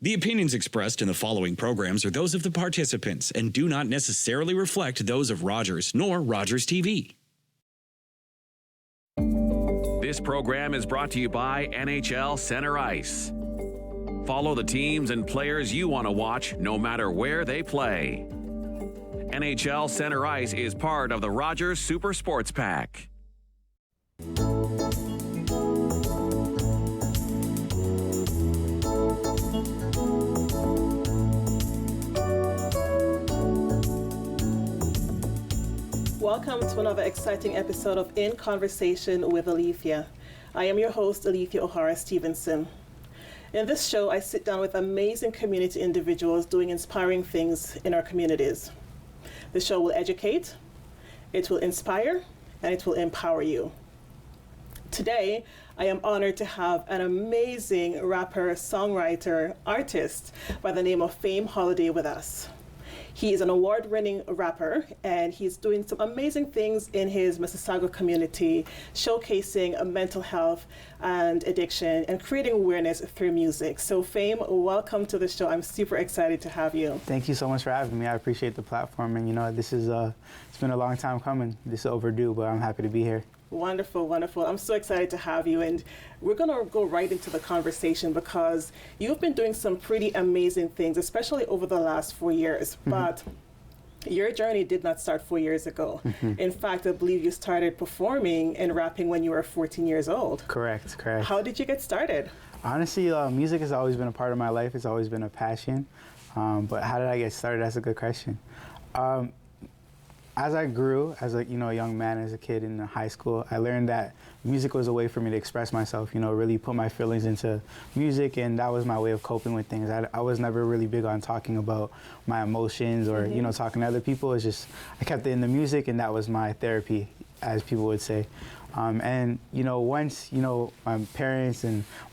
The opinions expressed in the following programs are those of the participants and do not necessarily reflect those of Rogers nor Rogers TV. This program is brought to you by NHL Center Ice. Follow the teams and players you want to watch no matter where they play. NHL Center Ice is part of the Rogers Super Sports Pack. Welcome to another exciting episode of In Conversation with Alethia. I am your host, Alethia O'Hara-Stephenson. In this show, I sit down with amazing community individuals doing inspiring things in our communities. The show will educate, it will inspire, and it will empower you. Today, I am honored to have an amazing rapper, songwriter, artist by the name of Fame Holiday with us. He is an award-winning rapper, and he's doing some amazing things in his Mississauga community, showcasing mental health and addiction and creating awareness through music. So Fame, welcome to the show. I'm super excited to have you. Thank you so much for having me. I appreciate the platform, and this is it's been a long time coming. This is overdue, but I'm happy to be here. Wonderful, wonderful. I'm so excited to have you, and we're going to go right into the conversation because you've been doing some pretty amazing things, especially over the last 4 years. Mm-hmm. But your journey did not start 4 years ago. Mm-hmm. In fact, I believe you started performing and rapping when you were 14 years old. Correct. How did you get started? Honestly, music has always been a part of my life. It's always been a passion. But how did I get started? That's a good question. As I grew as a young man, as a kid in high school, I learned that music was a way for me to express myself, really put my feelings into music, and that was my way of coping with things. I was never really big on talking about my emotions or, mm-hmm. Talking to other people. It's just, I kept it in the music, and that was my therapy, as people would say. And once, my parents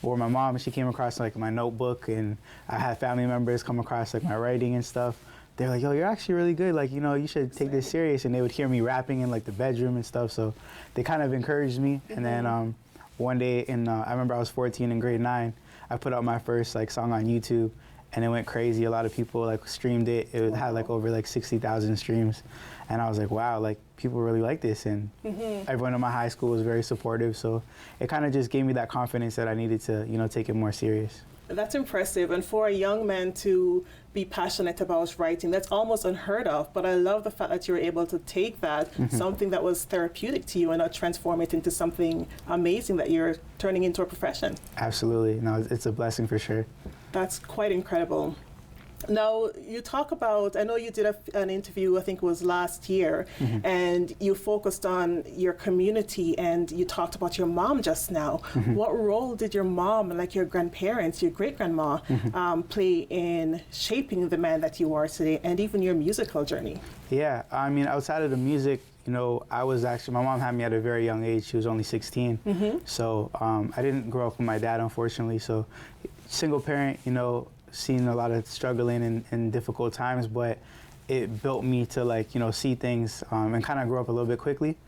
or my mom, she came across my notebook, and I had family members come across my writing and stuff. They're like, yo, you're actually really good. You should take this serious. And they would hear me rapping in the bedroom and stuff. So they kind of encouraged me. Mm-hmm. And then one day I remember I was 14 in grade 9. I put out my first song on YouTube, and it went crazy. A lot of people streamed it. It had over 60,000 streams. And I was like, wow, people really like this. And mm-hmm. everyone in my high school was very supportive. So it kind of just gave me that confidence that I needed to, take it more serious. That's impressive. And for a young man to be passionate about writing, that's almost unheard of. But I love the fact that you're able to take that, mm-hmm. something that was therapeutic to you, and not transform it into something amazing that you're turning into a profession. Absolutely. No, it's a blessing for sure. That's quite incredible. Now, you talk about, I know you did an interview, I think it was last year, mm-hmm. and you focused on your community, and you talked about your mom just now. Mm-hmm. What role did your mom, your grandparents, your great-grandma, mm-hmm. Play in shaping the man that you are today, and even your musical journey? Yeah, outside of the music, I was actually, my mom had me at a very young age. She was only 16. Mm-hmm. So I didn't grow up with my dad, unfortunately. So single parent, seen a lot of struggling and difficult times, but it built me to see things and kind of grow up a little bit quickly.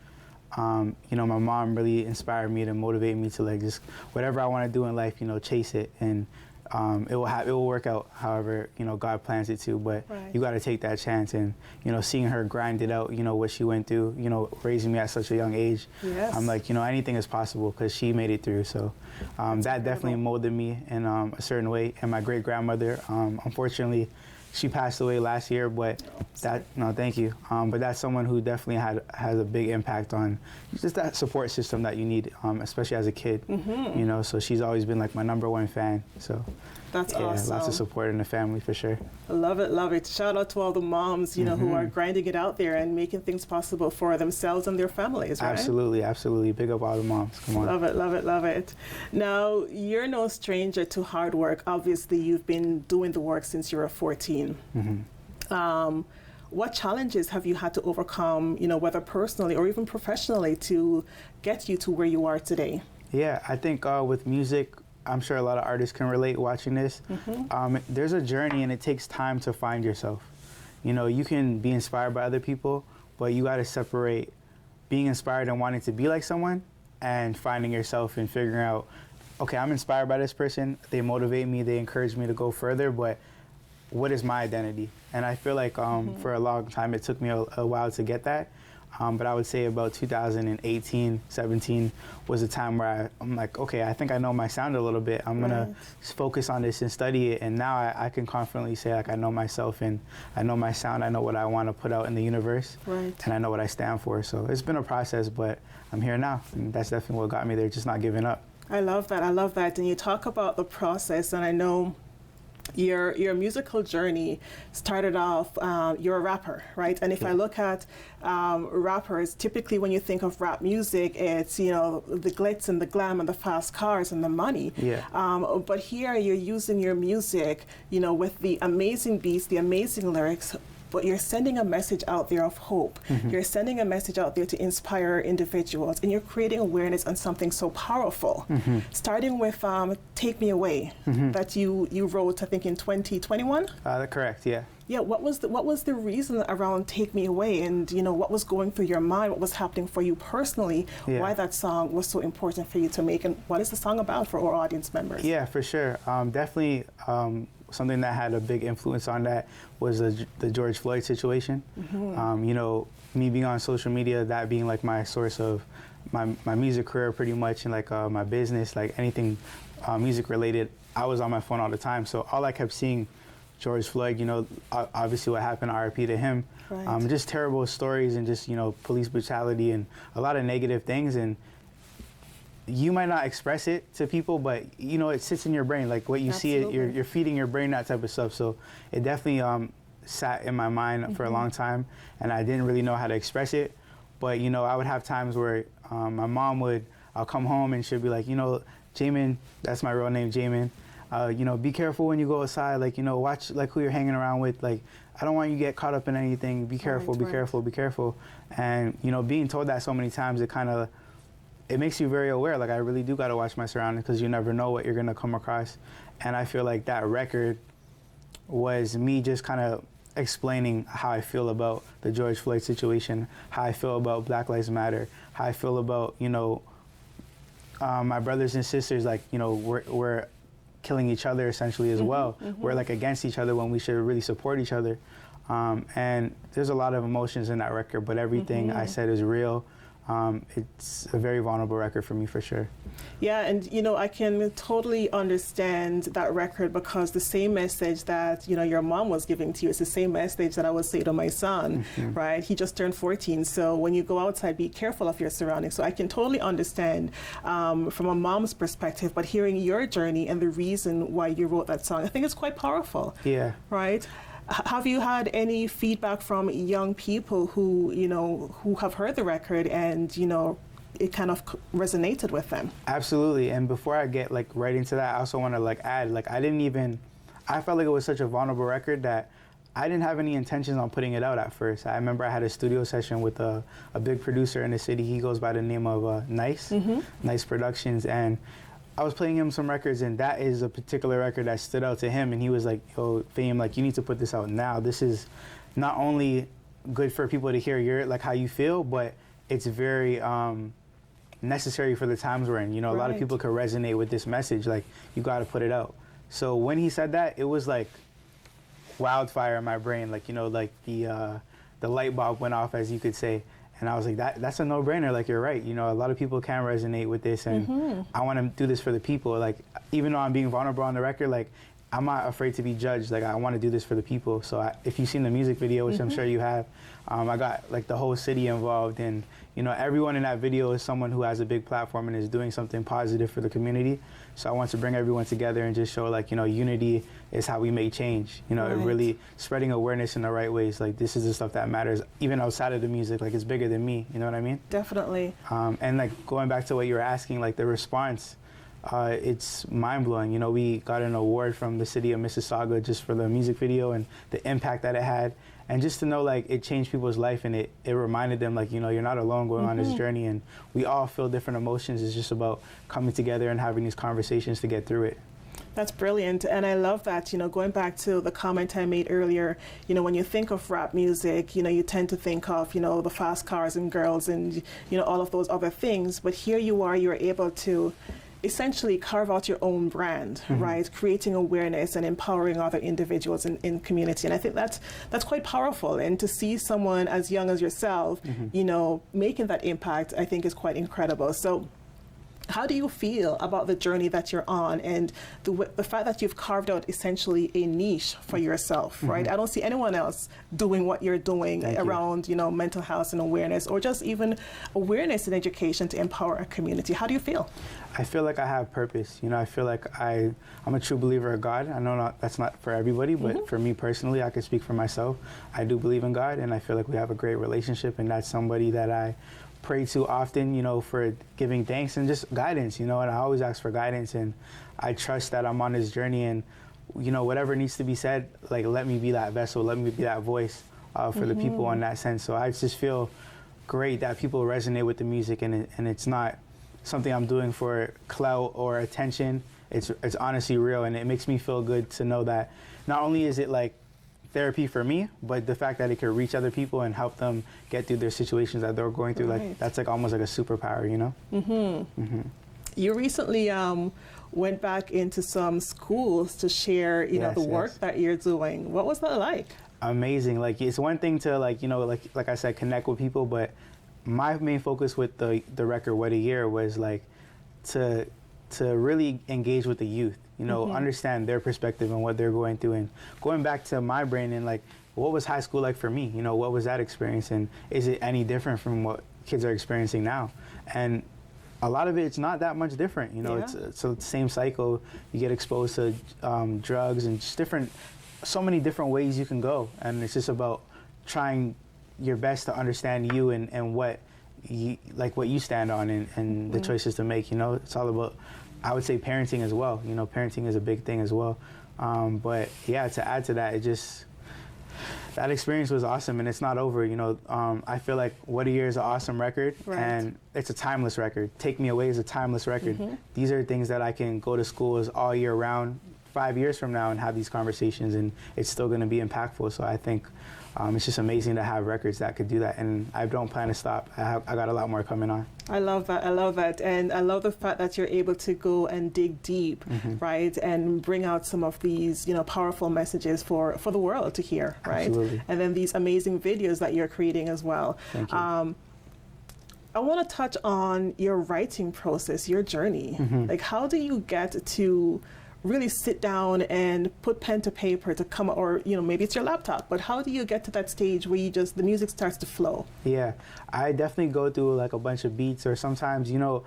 My mom really inspired me to motivate me to just whatever I want to do in life, chase it, and it will work out however God plans it to. But right. You got to take that chance, and seeing her grind it out, what she went through, raising me at such a young age. Yes. I'm anything is possible because she made it through. So that definitely molded me in a certain way. And my great grandmother, unfortunately, she passed away last year, but thank you. But that's someone who definitely has a big impact on just that support system that you need, especially as a kid. Mm-hmm. So she's always been my number one fan. So that's awesome. Lots of support in the family for sure. Love it. Shout out to all the moms, mm-hmm. who are grinding it out there and making things possible for themselves and their families, right? Absolutely. Big up all the moms. Come on. Love it. Now, you're no stranger to hard work. Obviously, you've been doing the work since you were 14. Mm-hmm. What challenges have you had to overcome, whether personally or even professionally, to get you to where you are today? Yeah, I think with music, I'm sure a lot of artists can relate watching this. Mm-hmm. There's a journey, and it takes time to find yourself. You can be inspired by other people, but you got to separate being inspired and wanting to be like someone and finding yourself and figuring out okay, I'm inspired by this person. They motivate me. They encourage me to go further. But what is my identity? And I feel like for a long time, it took me a while to get that. But I would say about 2018, 17 was a time where I'm like, okay, I think I know my sound a little bit. I'm going to focus on this and study it. And now I can confidently say, like, I know myself and I know my sound. I know what I want to put out in the universe. And I know what I stand for. So it's been a process, but I'm here now. And that's definitely what got me there, just not giving up. I love that. I love that. And you talk about the process, and I know your musical journey started off, you're a rapper, right? And if I look at rappers, typically when you think of rap music, it's, you know, the glitz and the glam and the fast cars and the money. But here you're using your music, you know, with the amazing beats, the amazing lyrics, but you're sending a message out there of hope. You're sending a message out there to inspire individuals, and you're creating awareness on something so powerful. Starting with Take Me Away, that you wrote, I think, in 2021? Correct, yeah. Yeah, what was the reason around Take Me Away, and, you know, what was going through your mind, what was happening for you personally, why that song was so important for you to make, and what is the song about for our audience members? Yeah, for sure. Definitely something that had a big influence on that was the George Floyd situation. You know, me being on social media, that being like my source of my music career pretty much, and like my business, like anything music related, I was on my phone all the time. So all I kept seeing, George Floyd, you know, obviously what happened, RIP to him. Just terrible stories and just, you know, police brutality and a lot of negative things. And you might not express it to people, but, you know, it sits in your brain. Like what you see, it, you're feeding your brain that type of stuff. So it definitely sat in my mind for a long time, and I didn't really know how to express it. But, you know, I would have times where my mom I'll come home and she'll be like, you know, Jamin, that's my real name, Jamin. You know, be careful when you go outside. Like, you know, watch like who you're hanging around with. Like, I don't want you to get caught up in anything. Be careful, be careful, be careful. And, you know, being told that so many times, it makes you very aware. Like, I really do got to watch my surroundings, because you never know what you're going to come across. And I feel like that record was me just kind of explaining how I feel about the George Floyd situation, how I feel about Black Lives Matter, how I feel about, you know, my brothers and sisters, like, you know, we're killing each other essentially as well. We're like against each other when we should really support each other. And there's a lot of emotions in that record, but everything I said is real. It's a very vulnerable record for me, for sure. Yeah, and, you know, I can totally understand that record, because the same message that, you know, your mom was giving to you is the same message that I would say to my son, right? He just turned 14, so when you go outside, be careful of your surroundings. So I can totally understand from a mom's perspective, but hearing your journey and the reason why you wrote that song, I think it's quite powerful. Yeah. Right? Have you had any feedback from young people who, you know, who have heard the record and, you know, it kind of resonated with them? Absolutely. And before I get like right into that, I also want to like add, like I felt like it was such a vulnerable record that I didn't have any intentions on putting it out at first. I remember I had a studio session with a big producer in the city. He goes by the name of Nice Productions. And I was playing him some records, and that is a particular record that stood out to him. And he was like, yo, Fame, like, you need to put this out now. This is not only good for people to hear like how you feel, but it's very necessary for the times we're in. You know, a lot of people could resonate with this message. Like, you got to put it out. So when he said that, it was like wildfire in my brain. Like, you know, like the light bulb went off, as you could say. And I was like, that's a no-brainer. Like, you're right. You know, a lot of people can resonate with this, and I want to do this for the people. Like, even though I'm being vulnerable on the record, like, I'm not afraid to be judged. Like, I want to do this for the people. So if you've seen the music video, which I'm sure you have, I got like the whole city involved, and, you know, everyone in that video is someone who has a big platform and is doing something positive for the community. So I want to bring everyone together and just show, like, you know, unity is how we make change. You know, really spreading awareness in the right ways. Like, this is the stuff that matters, even outside of the music. Like, it's bigger than me. You know what I mean? Definitely. And like going back to what you were asking, like the response, it's mind-blowing. You know, we got an award from the city of Mississauga just for the music video and the impact that it had. And just to know, like, it changed people's life, and it reminded them, like, you know, you're not alone going on this journey, and we all feel different emotions. It's just about coming together and having these conversations to get through it. That's brilliant. And I love that, you know, going back to the comment I made earlier, you know, when you think of rap music, you know, you tend to think of, you know, the fast cars and girls and, you know, all of those other things. But here you are, you're able to essentially carve out your own brand, right? Creating awareness and empowering other individuals in community. And I think that's quite powerful. And to see someone as young as yourself, you know, making that impact, I think is quite incredible. So how do you feel about the journey that you're on and the fact that you've carved out essentially a niche for yourself, right? I don't see anyone else doing what you're doing around, you know, mental health and awareness, or just even awareness and education to empower a community. How do you feel? I feel like I have purpose. You know, I feel like I'm a true believer of God. I know that's not for everybody, but for me personally, I can speak for myself. I do believe in God, and I feel like we have a great relationship, and that's somebody that I pray to often, you know, for giving thanks and just guidance, you know, and I always ask for guidance, and I trust that I'm on this journey, and, you know, whatever needs to be said, like, let me be that vessel, let me be that voice for the people in that sense. So I just feel great that people resonate with the music, and it's not something I'm doing for clout or attention. It's honestly real, and it makes me feel good to know that not only is it like therapy for me, but the fact that it can reach other people and help them get through their situations that they're going through, like that's like almost like a superpower, you know? You recently went back into some schools to share, you know, the work that you're doing. What was that like? Amazing. Like, it's one thing to, like, you know, like I said, connect with people, but my main focus with the record, What a Year, was like to really engage with the youth. You know, understand their perspective and what they're going through, and going back to my brain and like, what was high school like for me? You know, what was that experience, and is it any different from what kids are experiencing now? And a lot of it's not that much different. You know, it's the same cycle. You get exposed to drugs and just so many different ways you can go, and it's just about trying your best to understand you and what you stand on and the choices to make. You know, it's all about, I would say, parenting as well. You know, parenting is a big thing as well. But yeah, to add to that, that experience was awesome, and it's not over. You know, I feel like What a Year is an awesome record, and it's a timeless record. Take Me Away is a timeless record. These are things that I can go to schools all year round, 5 years from now, and have these conversations, and it's still going to be impactful. So I think it's just amazing to have records that could do that, and I don't plan to stop. I got a lot more coming on. I love that. I love that. And I love the fact that you're able to go and dig deep, right, and bring out some of these, you know, powerful messages for the world to hear, right? Absolutely. And then these amazing videos that you're creating as well. Thank you. I want to touch on your writing process, your journey. Like, how do you get to really sit down and put pen to paper to come, or, you know, maybe it's your laptop, but how do you get to that stage where the music starts to flow? Yeah, I definitely go through like a bunch of beats, or sometimes, you know,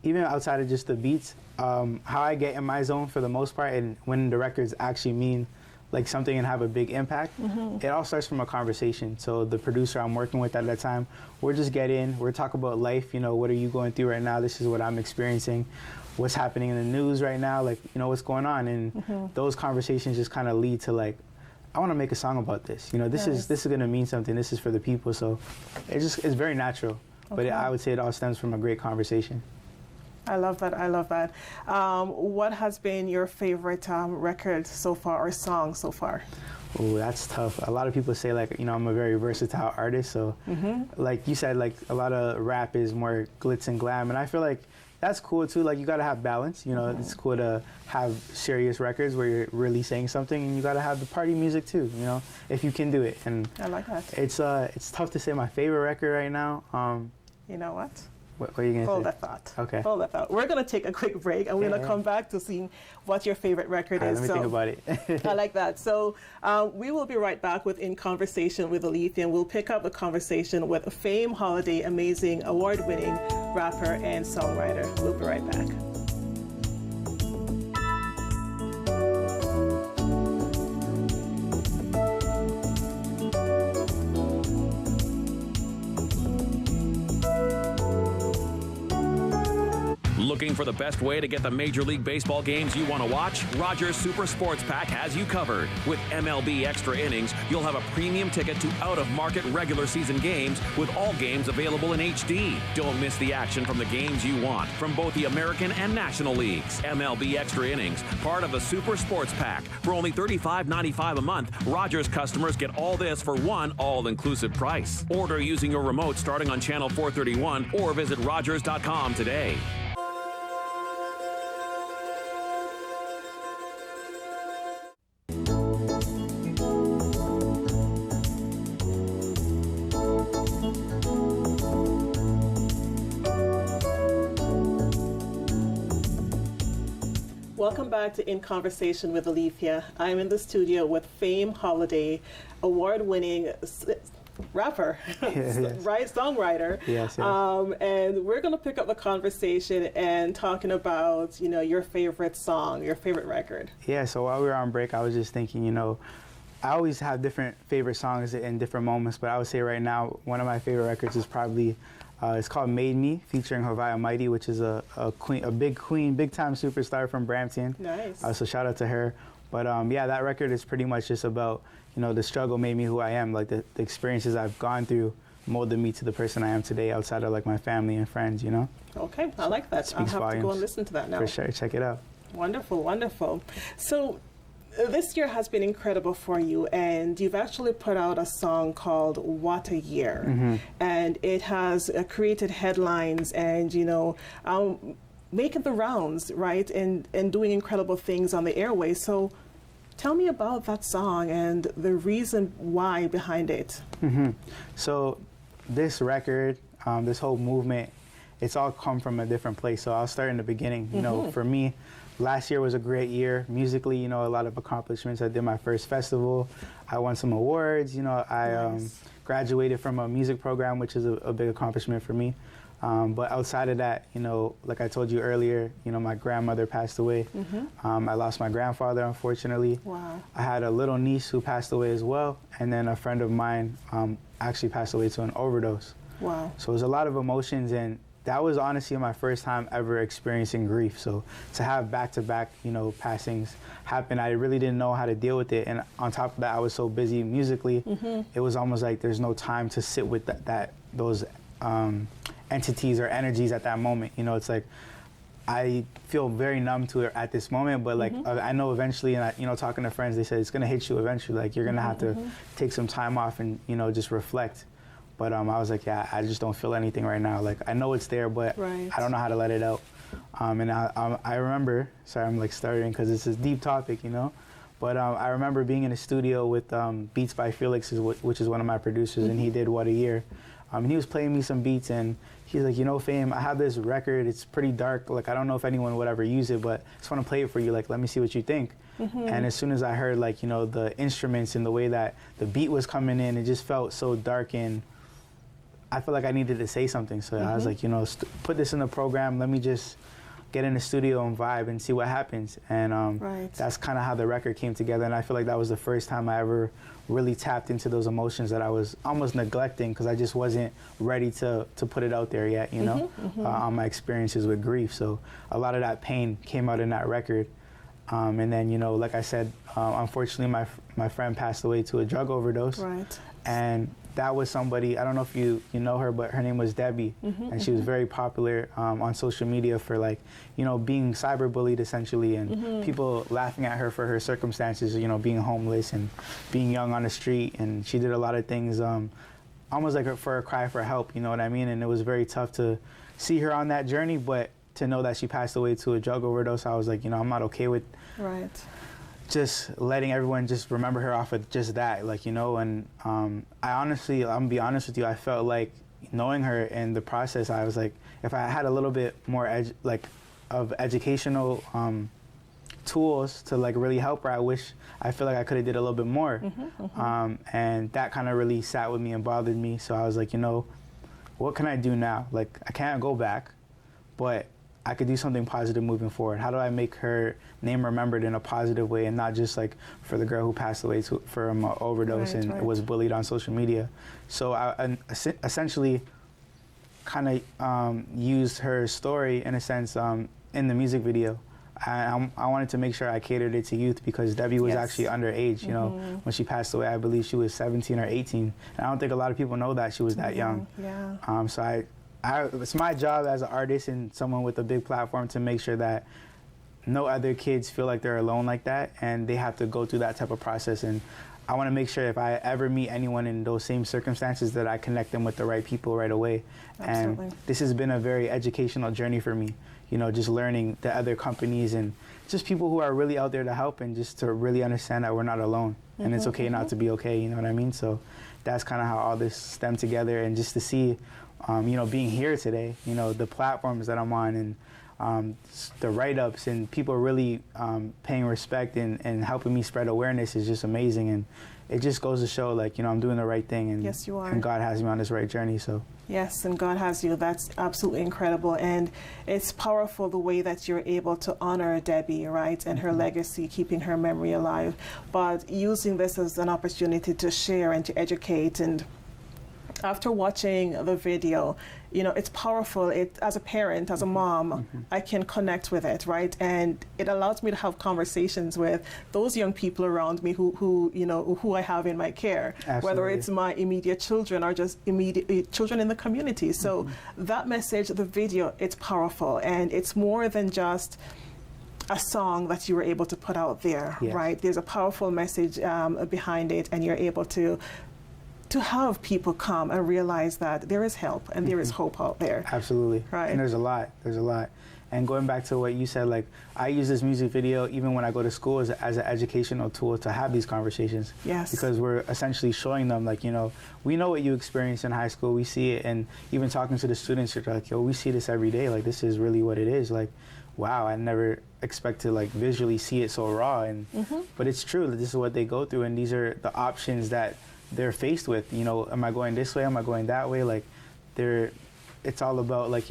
even outside of just the beats, how I get in my zone for the most part, and when the records actually mean like something and have a big impact, it all starts from a conversation. So the producer I'm working with at that time, we're talk about life, you know, what are you going through right now? This is what I'm experiencing. What's happening in the news right now, like, you know, what's going on, and those conversations just kind of lead to like, I want to make a song about this. You know, this is going to mean something. This is for the people. So it's very natural. But I would say it all stems from a great conversation. I love that. I love that. What has been your favorite record so far, or song so far? Oh, that's tough. A lot of people say, like, you know, I'm a very versatile artist. So like you said, like a lot of rap is more glitz and glam, and I feel like that's cool too. Like, you gotta have balance. You know, it's cool to have serious records where you're really saying something, and you gotta have the party music too. You know, if you can do it. And I like that. It's tough to say my favorite record right now. You know what? What are you going to say? Hold that thought. Okay. Hold that thought. We're going to take a quick break, and we're going to come back to see what your favorite record is. Let me think about it. I like that. So we will be right back with In Conversation with Alethia, and we'll pick up a conversation with a Fame Holiday amazing award-winning rapper and songwriter. We'll be right back. Looking for the best way to get the Major League Baseball games you want to watch? Rogers Super Sports Pack has you covered. With MLB Extra Innings, you'll have a premium ticket to out-of-market regular season games, with all games available in HD. Don't miss the action from the games you want from both the American and National Leagues. MLB Extra Innings, part of the Super Sports Pack. For only $35.95 a month, Rogers customers get all this for one all-inclusive price. Order using your remote starting on channel 431 or visit Rogers.com today. Welcome back to In Conversation with Alethia. I'm in the studio with Fame Holiday, award-winning rapper, right? Songwriter. Yes. And we're going to pick up the conversation and talking about, your favorite song, your favorite record. Yeah, so while we were on break, I was just thinking, I always have different favorite songs in different moments, but I would say right now, one of my favorite records is probably, it's called Made Me, featuring Havaya Mighty, which is a big queen, big-time superstar from Brampton. Nice. So shout out to her. But yeah, that record is pretty much just about, the struggle made me who I am. Like the experiences I've gone through molded me to the person I am today outside of like my family and friends, Okay, I like that. I'll have to go and listen to that now. For sure, check it out. Wonderful, wonderful. So this year has been incredible for you, and you've actually put out a song called What a Year. Mm-hmm. And it has created headlines and, making the rounds, right, and doing incredible things on the airways. So tell me about that song and the reason why behind it. Mm-hmm. So this record, this whole movement, it's all come from a different place. So I'll start in the beginning. For me, last year was a great year musically. A lot of accomplishments. I did my first festival. I won some awards. I graduated from a music program, which is a big accomplishment for me. But outside of that, like I told you earlier, my grandmother passed away. I lost my grandfather, unfortunately. Wow. I had a little niece who passed away as well, and then a friend of mine actually passed away to an overdose. Wow. So it was a lot of emotions, and that was honestly my first time ever experiencing grief. So to have back-to-back, passings happen, I really didn't know how to deal with it. And on top of that, I was so busy musically, it was almost like there's no time to sit with those entities or energies at that moment. It's like I feel very numb to it at this moment, but like I know eventually, and talking to friends, they said it's gonna hit you eventually. Like you're gonna have to take some time off and just reflect. But I was like, yeah, I just don't feel anything right now. Like I know it's there, but I don't know how to let it out. And I remember, sorry, I'm like starting because it's a deep topic, But I remember being in a studio with Beats by Felix, which is one of my producers, and he did What a Year. And he was playing me some beats, and he's like, Fame, I have this record. It's pretty dark. Like, I don't know if anyone would ever use it, but I just want to play it for you. Like, let me see what you think. And as soon as I heard, like, the instruments and the way that the beat was coming in, it just felt so dark, and I felt like I needed to say something. So I was like, put this in the program. Let me just get in the studio and vibe and see what happens. And that's kind of how the record came together. And I feel like that was the first time I ever really tapped into those emotions that I was almost neglecting because I just wasn't ready to put it out there yet, on my experiences with grief. So a lot of that pain came out in that record. And then, like I said, unfortunately, my friend passed away to a drug overdose. Right. And that was somebody, I don't know if you know her, but her name was Debbie. And she was very popular on social media for being cyberbullied essentially, and people laughing at her for her circumstances, being homeless and being young on the street. And she did a lot of things almost like for a cry for help, you know what I mean? And it was very tough to see her on that journey, but to know that she passed away to a drug overdose, I was like, I'm not okay with just letting everyone just remember her off of just that, and I'm gonna be honest with you, I felt like knowing her in the process, I was like, if I had a little bit more of educational tools to really help her, I feel like I could have did a little bit more. And that kind of really sat with me and bothered me. So I was like, what can I do now? Like, I can't go back, but I could do something positive moving forward. How do I make her name remembered in a positive way, and not just for the girl who passed away from an overdose and was bullied on social media? So I essentially kind of used her story in a sense in the music video. I wanted to make sure I catered it to youth because Debbie was actually underage. When she passed away, I believe she was 17 or 18. And I don't think a lot of people know that she was that young. So it's my job as an artist and someone with a big platform to make sure that no other kids feel like they're alone like that, and they have to go through that type of process. And I want to make sure if I ever meet anyone in those same circumstances that I connect them with the right people right away. Absolutely. And this has been a very educational journey for me, just learning the other companies and just people who are really out there to help, and just to really understand that we're not alone and it's okay not to be okay, you know what I mean? So that's kind of how all this stemmed together, and just to see being here today, the platforms that I'm on, and the write-ups and people really paying respect and helping me spread awareness is just amazing. And it just goes to show, like, I'm doing the right thing. And, yes, you are. And God has me on this right journey, so. Yes, and God has you. That's absolutely incredible. And it's powerful the way that you're able to honor Debbie, right, and her legacy, keeping her memory alive, but using this as an opportunity to share and to educate. And after watching the video, it's powerful. As a parent, as a mom, I can connect with it, right? And it allows me to have conversations with those young people around me who I have in my care, Absolutely. whether it's my immediate children or just immediate children in the community. So that message, the video, it's powerful, and it's more than just a song that you were able to put out there, yes. right? There's a powerful message behind it, and you're able to have people come and realize that there is help and there is hope out there. Absolutely. Right. And there's a lot. And going back to what you said, like, I use this music video even when I go to school as an educational tool to have these conversations. Yes. Because we're essentially showing them, like, we know what you experienced in high school. We see it. And even talking to the students, you're like, yo, we see this every day. Like, this is really what it is. Like, wow, I never expect to, like, visually see it so raw. And but it's true that this is what they go through. And these are the options that they're faced with. Am I going this way? Am I going that way? Like, it's all about, like,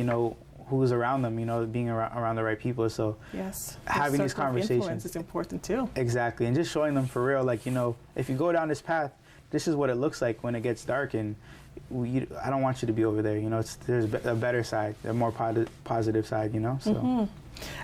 who's around them, being around the right people. So yes, having these conversations is important too. Exactly. And just showing them for real, like, if you go down this path, this is what it looks like when it gets dark, and I don't want you to be over there. There's a better side, a more positive side, so.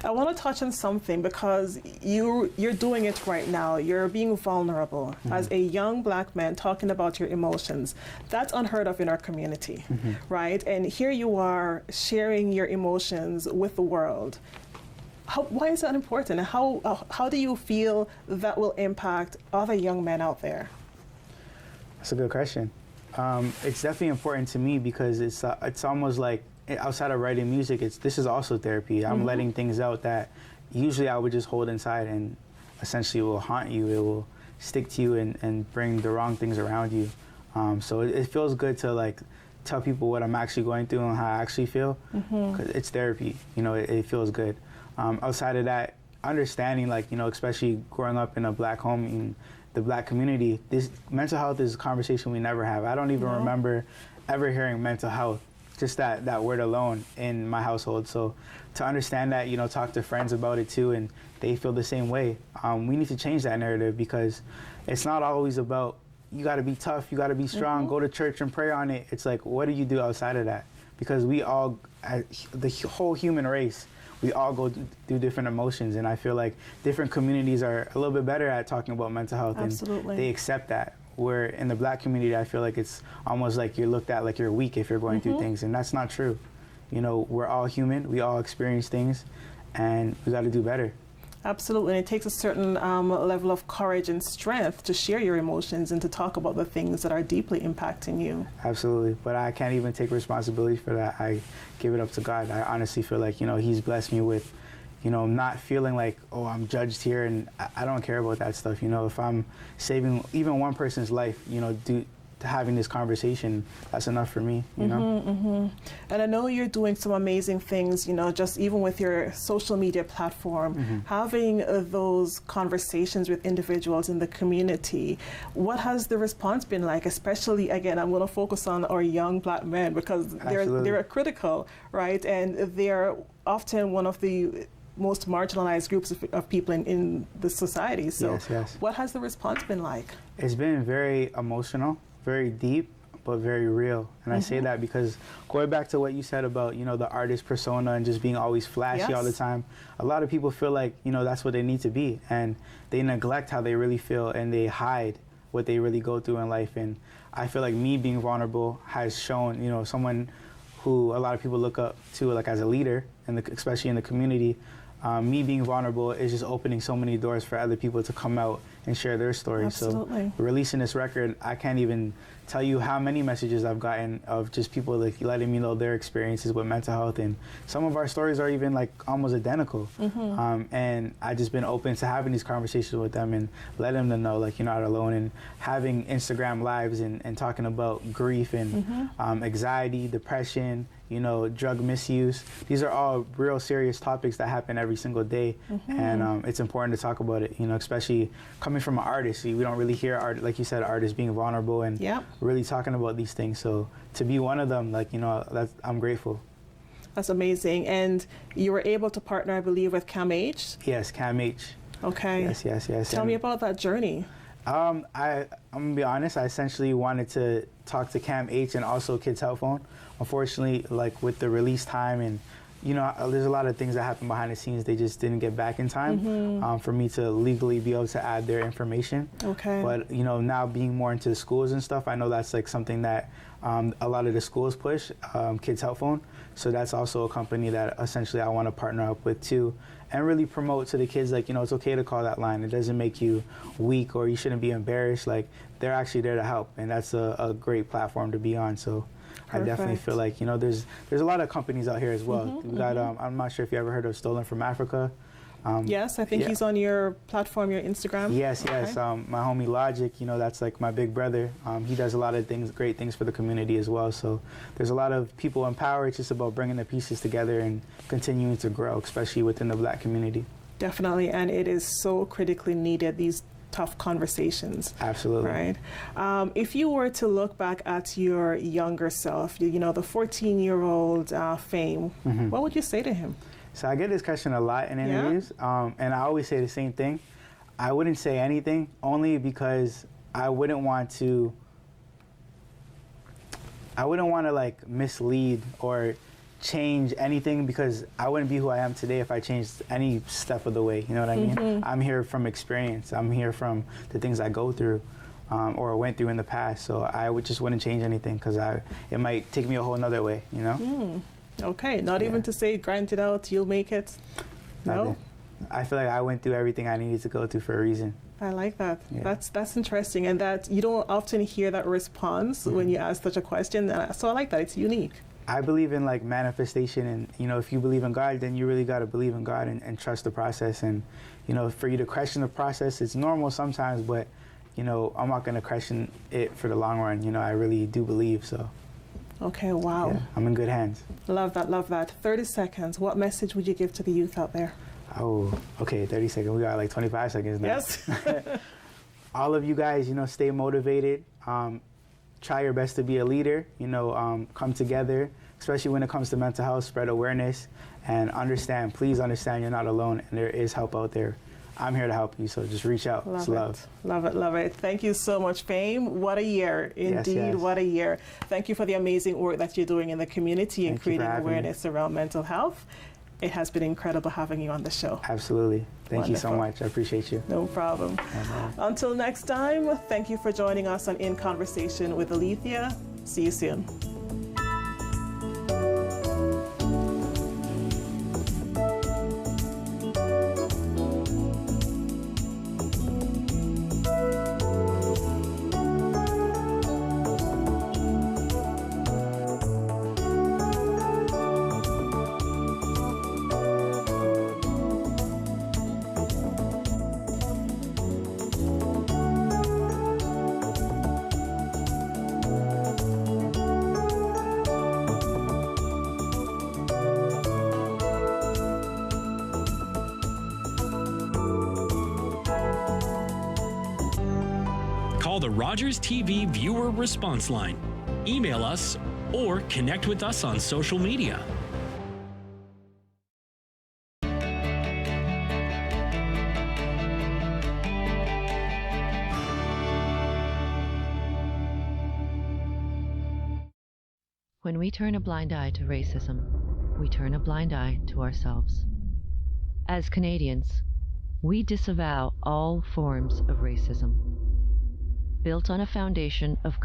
I want to touch on something, because you're doing it right now. You're being vulnerable as a young Black man, talking about your emotions. That's unheard of in our community, right? And here you are sharing your emotions with the world. Why is that important? And how do you feel that will impact other young men out there? That's a good question. It's definitely important to me, because it's almost like, outside of writing music, this is also therapy. I'm letting things out that usually I would just hold inside, and essentially it will haunt you. It will stick to you and bring the wrong things around you. So it feels good to, like, tell people what I'm actually going through and how I actually feel, because it's therapy. It feels good. Outside of that, understanding, like, especially growing up in a Black home, in the Black community, this mental health is a conversation we never have. I don't even remember ever hearing mental health, just that word alone in my household. So to understand that, talk to friends about it too, and they feel the same way. We need to change that narrative, because it's not always about, you got to be tough, you got to be strong, go to church and pray on it. It's like, what do you do outside of that? Because we all, the whole human race, we all go through different emotions, and I feel like different communities are a little bit better at talking about mental health. Absolutely. And they accept that. Where in the Black community, I feel like it's almost like you're looked at like you're weak if you're going through things, and that's not true. We're all human, we all experience things, and we got to do better. Absolutely, and it takes a certain level of courage and strength to share your emotions and to talk about the things that are deeply impacting you. Absolutely, but I can't even take responsibility for that. I give it up to God. I honestly feel like, He's blessed me with, not feeling like, oh, I'm judged here, and I don't care about that stuff. If I'm saving even one person's life, having this conversation, that's enough for me, And I know you're doing some amazing things, just even with your social media platform, having those conversations with individuals in the community. What has the response been like? Especially, again, I'm going to focus on our young Black men, because they're critical, right? And they're often one of the most marginalized groups of people in the society. So yes. What has the response been like? It's been very emotional, very deep, but very real. And I say that because going back to what you said about, the artist persona and just being always flashy all the time, a lot of people feel like, that's what they need to be. And they neglect how they really feel, and they hide what they really go through in life. And I feel like me being vulnerable has shown, someone who a lot of people look up to, like, as a leader, and especially in the community. Me being vulnerable is just opening so many doors for other people to come out and share their stories. Absolutely. So releasing this record, I can't even tell you how many messages I've gotten of just people, like, letting me know their experiences with mental health, and some of our stories are even, like, almost identical. And I just been open to having these conversations with them and letting them know, like, you're not alone, and having Instagram lives and talking about grief and anxiety, depression, drug misuse. These are all real serious topics that happen every single day, and it's important to talk about it, especially coming from an artist. We don't really hear like you said, artists being vulnerable and really talking about these things. So to be one of them, I'm grateful. That's amazing. And you were able to partner, I believe, with CAMH? Yes, CAMH. Okay. Yes. Tell me about that journey. I'm gonna be honest. I essentially wanted to talk to CAMH and also Kids Help Phone. Unfortunately, with the release time and there's a lot of things that happen behind the scenes. They just didn't get back in time for me to legally be able to add their information. Okay. But now being more into the schools and stuff, I know that's something that a lot of the schools push. Kids Help Phone. So that's also a company that essentially I want to partner up with too, and really promote to the kids it's okay to call that line. It doesn't make you weak or you shouldn't be embarrassed. They're actually there to help, and that's a great platform to be on. So I definitely feel there's a lot of companies out here as well. We got I'm not sure if you ever heard of Stolen from Africa. Yes, I think he's on your platform, your Instagram. Yes. Okay. My homie Logic, that's my big brother. He does a lot of great things for the community as well. So there's a lot of people empowered. It's just about bringing the pieces together and continuing to grow, especially within the Black community. Definitely, and it is so critically needed, these tough conversations. Absolutely. Right. If you were to look back at your younger self, the 14-year-old Fame, what would you say to him? So I get this question a lot in interviews, and I always say the same thing. I wouldn't say anything, only because I wouldn't want to mislead or change anything, because I wouldn't be who I am today if I changed any step of the way. You know what I mean? I'm here from experience. I'm here from the things I go through or went through in the past. So I just wouldn't change anything, because it might take me a whole nother way, Okay, not even to say, grind it out, you'll make it. No? I feel like I went through everything I needed to go through for a reason. I like that. Yeah. That's interesting, and that you don't often hear that response when you ask such a question. So I like that. It's unique. I believe in manifestation, and if you believe in God, then you really got to believe in God and trust the process. And for you to question the process, it's normal sometimes, but I'm not going to question it for the long run. I really do believe so. Okay, wow. Yeah, I'm in good hands. Love that. 30 seconds. What message would you give to the youth out there? Oh, okay, 30 seconds. We got 25 seconds now. Yes. All of you guys, stay motivated. Try your best to be a leader. Come together, especially when it comes to mental health, spread awareness, and please understand you're not alone, and there is help out there. I'm here to help you, so just reach out. It's love. Love it. Thank you so much, Fame. What a year. Indeed, yes. What a year. Thank you for the amazing work that you're doing in the community and creating awareness around mental health. It has been incredible having you on the show. Absolutely. Thank you so Wonderful. much. I appreciate you. No problem. Until next time, thank you for joining us on In Conversation with Alethia. See you soon. Call the Rogers TV viewer response line, email us, or connect with us on social media. When we turn a blind eye to racism, we turn a blind eye to ourselves. As Canadians, we disavow all forms of racism, built on a foundation of